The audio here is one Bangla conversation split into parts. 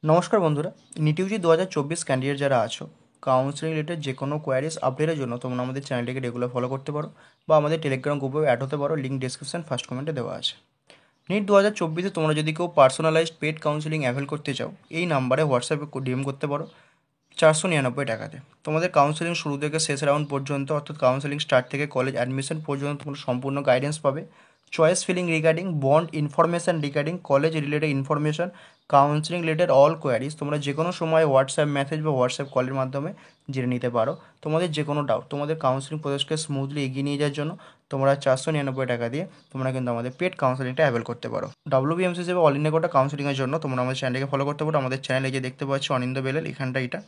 নমস্কার বন্ধুরা, নিটিউজি 2024 ক্যান্ডিডেট যারা আছো, কাউন্সিলিং রিলেটেড যে কোনো কোয়ারিজ আপডেটের জন্য তোমরা আমাদের চ্যানেলটিকে রেগুলার ফলো করতে পারো বা আমাদের টেলিগ্রাম গ্রুপে অ্যাড হতে পারো। লিঙ্ক ডিসক্রিপশন ফার্স্ট কমেন্টে দেওয়া আছে। নিট 2024-এ তোমরা যদি কেউ পার্সোনালাইজড পেড কাউন্সিলিং অ্যাভেল করতে চাও, এই নাম্বারে হোয়াটসঅ্যাপে ডিএম করতে পারো 499 টাকাতে। তোমাদের কাউন্সিলিং শুরু থেকে শেষ রাউন্ড পর্যন্ত, অর্থাৎ কাউন্সিলিং স্টার্ট থেকে কলেজ অ্যাডমিশন পর্যন্ত তোমরা সম্পূর্ণ গাইডেন্স পাবে। Choice filling regarding bond information, regarding college related information, counselling related all queries তোমরা যে কোনো সময় হোয়াটসঅ্যাপ মেসেজ বা হোয়াটসঅ্যাপ কলের মাধ্যমে জেনে নিতে পারো। তোমাদের যে কোনো ডাউট, তোমাদের কাউন্সিলিং প্রসেসকে স্মুথলি এগিয়ে নিয়ে যাওয়ার জন্য তোমরা 499 টাকা দিয়ে তোমরা কিন্তু আমাদের পেড কাউন্সিলিংটা অ্যাভেল করতে পারো। ডাব্লিউবিএমসি হিসেবে অল ইন্ডিয়া কোটা কাউন্সিলিংয়ের জন্য তোমরা আমাদের চ্যানেলকে ফলো করতে পারো। আমাদের চ্যানেলে যে দেখতে পাচ্ছ অনিন্দ বেলেল, এখানটা এটা,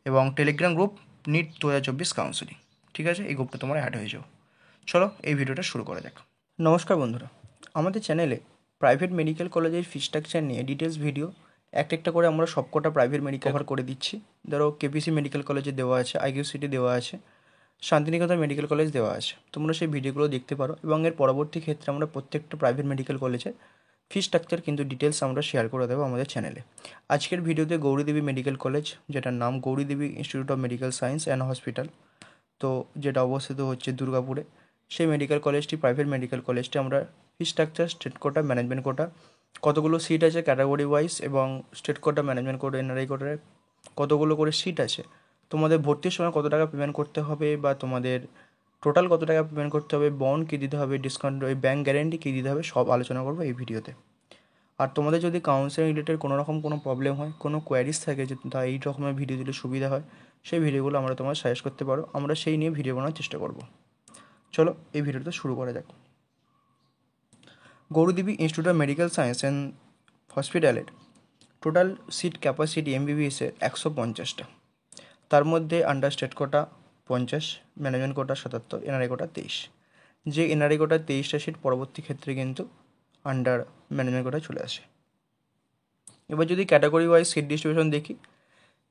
এবং টেলিগ্রাম গ্রুপ নিট 2024 কাউন্সিলিং। ঠিক আছে, এই গ্রুপটা তোমরা অ্যাড হয়ে যাও। চলো এই ভিডিওটা শুরু করা যাক। নমস্কার বন্ধুরা, আমাদের চ্যানেলে প্রাইভেট মেডিকেল কলেজের ফি স্ট্রাকচার নিয়ে ডিটেলস ভিডিও একটা করে আমরা সবকটা প্রাইভেট মেডিকেল কভার করে দিচ্ছি। ধরো কেপিসি মেডিকেল কলেজে দেওয়া আছে, আইকিউসিটি দেওয়া আছে, শান্তিনিকেতন মেডিকেল কলেজ দেওয়া আছে। তোমরা সেই ভিডিওগুলো দেখতে পারো এবং এর পরবর্তী ক্ষেত্রে আমরা প্রত্যেকটা প্রাইভেট মেডিকেল কলেজের ফি স্ট্রাকচার কিন্তু ডিটেলস আমরা শেয়ার করে দেবো আমাদের চ্যানেলে। আজকের ভিডিওতে গৌরীদেবী মেডিকেল কলেজ, যেটার নাম Gauridevi institute of medical science and hospital, তো যেটা অবস্থিত হচ্ছে দুর্গাপুরে, সেই মেডিকেল কলেজটি, প্রাইভেট মেডিকেল কলেজটি আমরা fee structure, state quota, management quota, কতগুলো সিট আছে ক্যাটাগরি ওয়াইজ, এবং state quota, management quota, NRI কোটার কতগুলো করে সিট আছে, তোমাদের ভর্তির সময় কত টাকা পেমেন্ট করতে হবে, বা তোমাদের টোটাল কত টাকা পেমেন্ট করতে হবে, বন্ড কী দিতে হবে, ডিসকাউন্ট ওই ব্যাঙ্ক গ্যারেন্টি কী দিতে হবে, সব আলোচনা করবো এই ভিডিওতে। আর তোমাদের যদি কাউন্সেলিং রিলেটেড কোনো রকম কোনো প্রবলেম হয়, কোনো কোয়ারিজ থাকে যে তা এই রকমের ভিডিও দিলে সুবিধা হয়, সেই ভিডিওগুলো আমরা তোমার সাজেস্ট করতে পারো, আমরা সেই নিয়ে ভিডিও বানানোর চেষ্টা করব। চলো এই ভিডিওটা শুরু করা যাক। Gaurdevi institute of medical science and হসপিটালের টোটাল সিট ক্যাপাসিটি এমবিবিএসের 150টা। তার মধ্যে under state quota 50, management quota 77, NRI quota 23। যে এনআরআই কোটা 23টা সিট পরবর্তী ক্ষেত্রে কিন্তু আন্ডার ম্যানেজমেন্ট কোটায় চলে আসে। এবার যদি ক্যাটাগরি ওয়াইজ সিট ডিস্ট্রিবিউশন দেখি,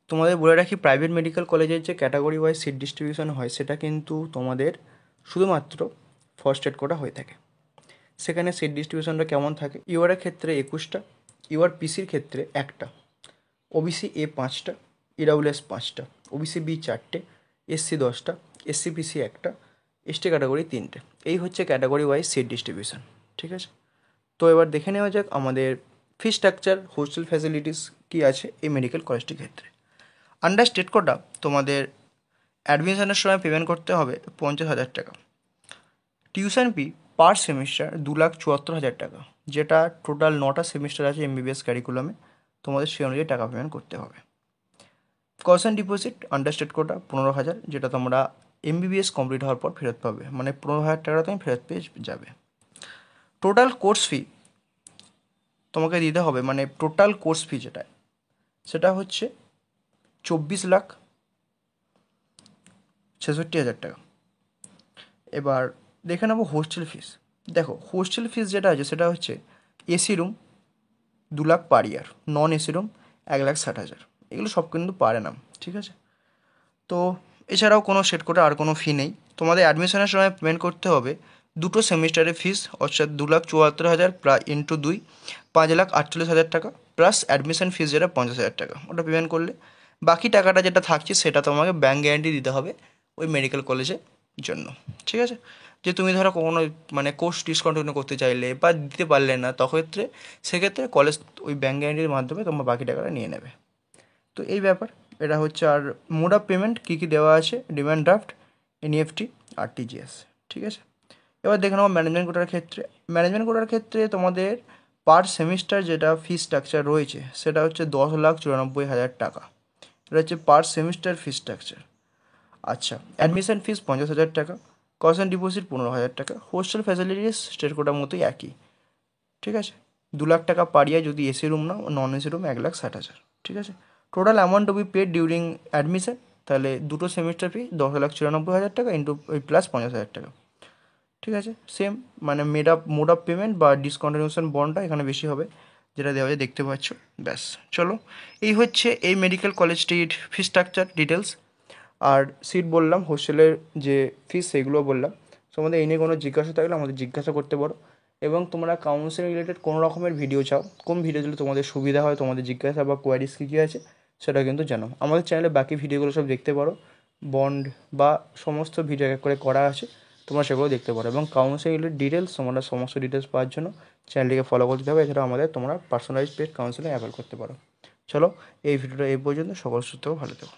তোমাদের বলে রাখি প্রাইভেট মেডিকেল কলেজের যে ক্যাটাগরি ওয়াইজ সিট ডিস্ট্রিবিউশন হয়, সেটা কিন্তু তোমাদের শুধুমাত্র ফার্স্ট এড কোটা হয়ে থাকে। সেখানে সিট ডিস্ট্রিবিউশনটা কেমন থাকে, ইউআরের ক্ষেত্রে 21টা, ইউআর পিসির ক্ষেত্রে 1টা, ওবিসি এ 5টা, ইডাব্লিউএস 5টা, ওবিসি বি 4টে, এসসি 10টা, এসসি পিসি 1টা, এসটি ক্যাটাগরি 3টে। এই হচ্ছে ক্যাটাগরি ওয়াইজ সিট ডিস্ট্রিবিউশন। ঠিক আছে, তো এবার দেখে নেওয়া যাক আমাদের ফি স্ট্রাকচার, হোস্টেল ফ্যাসিলিটিস কী আছে এই মেডিকেল কলেজটির ক্ষেত্রে। আন্ডার স্টেট কোটা তোমাদের অ্যাডমিশনের সময় পেমেন্ট করতে হবে 50,000 টাকা। টিউশন ফি পার সেমিস্টার 2,74,000 টাকা, যেটা টোটাল 9টা সেমিস্টার আছে এমবিবিএস ক্যারিকুলামে, তোমাদের সেই অনুযায়ী টাকা পেমেন্ট করতে হবে। Caution deposit under state quota 15,000, যেটা তোমরা এমবিবিএস কমপ্লিট হওয়ার পর ফেরত পাবে, মানে 15,000 টাকা তুমি ফেরত পেয়ে যাবে। টোটাল কোর্স ফি তোমাকে দিতে হবে, মানে টোটাল কোর্স ফি যেটা, সেটা হচ্ছে 24,66,000 টাকা। এবার দেখে নেবো হোস্টেল ফিস। দেখো হোস্টেল ফিস যেটা আছে সেটা হচ্ছে এসি রুম 2 লাখ পার ইয়ার, নন এসি রুম 1,60,000, এগুলো সব কিন্তু পারে না। ঠিক আছে, তো এছাড়াও কোনো সেট কোটা আর কোনো ফি নেই। তোমাদের অ্যাডমিশনের সময় পেমেন্ট করতে হবে দুটো সেমিস্টারের ফিস, অর্থাৎ 2,74,000 প্লাস ইন্টু 2, 5,48,000 টাকা, প্লাস অ্যাডমিশন ফিস যেটা 50,000 টাকা, ওটা পেমেন্ট করলে বাকি টাকাটা যেটা থাকছে সেটা তোমাকে ব্যাঙ্ক গ্যারান্টি দিতে হবে ওই মেডিকেল কলেজের জন্য। ঠিক আছে, যে তুমি ধরো কোনো মানে কোর্স ডিসকন্টিনিউ করতে চাইলে বা দিতে পারলে না, সেক্ষেত্রে কলেজ ওই ব্যাঙ্ক গ্যারান্টির মাধ্যমে তোমার বাকি টাকাটা নিয়ে নেবে। তো এই ব্যাপার, এটা হচ্ছে। আর মোড অফ পেমেন্ট কী কী দেওয়া আছে, ডিমান্ড ড্রাফট, এনইএফটি, আরটিজিএস। ঠিক আছে, এবার দেখে নেবো ম্যানেজমেন্ট কোটার ক্ষেত্রে। ম্যানেজমেন্ট কোটার ক্ষেত্রে তোমাদের পার সেমিস্টার যেটা ফি স্ট্রাকচার রয়েছে সেটা হচ্ছে 10,94,000 টাকা। এটা হচ্ছে পার সেমিস্টার ফি স্ট্রাকচার। আচ্ছা, অ্যাডমিশন ফিস 50,000 টাকা, কশন ডিপোজিট 15,000 টাকা, হোস্টেল ফ্যাসিলিটিস স্টেট কোটার মতোই একই। ঠিক আছে, 2 লাখ টাকা পার ইয়ার যদি এসি রুম নাও, নন এসি রুম 1,60,000। ঠিক আছে, total amount to be paid during admission, তাহলে দুটো সেমিস্টার ফি 10,94,000 টাকা ইন্টু ওই প্লাস 50,000 টাকা। ঠিক আছে, সেম মানে মোড অফ পেমেন্ট বা ডিসকন্টিনিউশন বন্ডটা এখানে বেশি হবে, যেটা দেওয়া যায় দেখতে পাচ্ছ। ব্যাস, চলো এই হচ্ছে এই মেডিকেল কলেজটির ফি স্ট্রাকচার ডিটেলস। আর সিট বললাম, হোস্টেলের যে ফিস সেগুলো বললাম। তোমাদের এই নিয়ে কোনো জিজ্ঞাসা থাকলে আমাদের জিজ্ঞাসা করতে পারো, এবং তোমরা কাউন্সেলিং রিলেটেড কোনো রকমের ভিডিও চাও, কোন ভিডিও দিলে তোমাদের সুবিধা হয়, তোমাদের জিজ্ঞাসা বা কোয়ারিজ কী কী আছে সেটা কিন্তু জানো। আমাদের চ্যানেলে বাকি ভিডিওগুলো সব দেখতে পারো, বন্ড বা সমস্ত ভিডিও এক করে করা আছে, তোমরা সেগুলো দেখতে পারো। এবং কাউন্সেলিং রিলেটেড ডিটেলস, তোমরা সমস্ত ডিটেলস পাওয়ার জন্য চ্যানেলটিকে ফলো করতে হবে। এছাড়া আমাদের তোমরা পার্সোনালাইজ পেড কাউন্সেলিং অ্যাভেল করতে পারো। চলো, এই ভিডিওটা এই পর্যন্ত। সকল সুস্থ ভালো থেকো।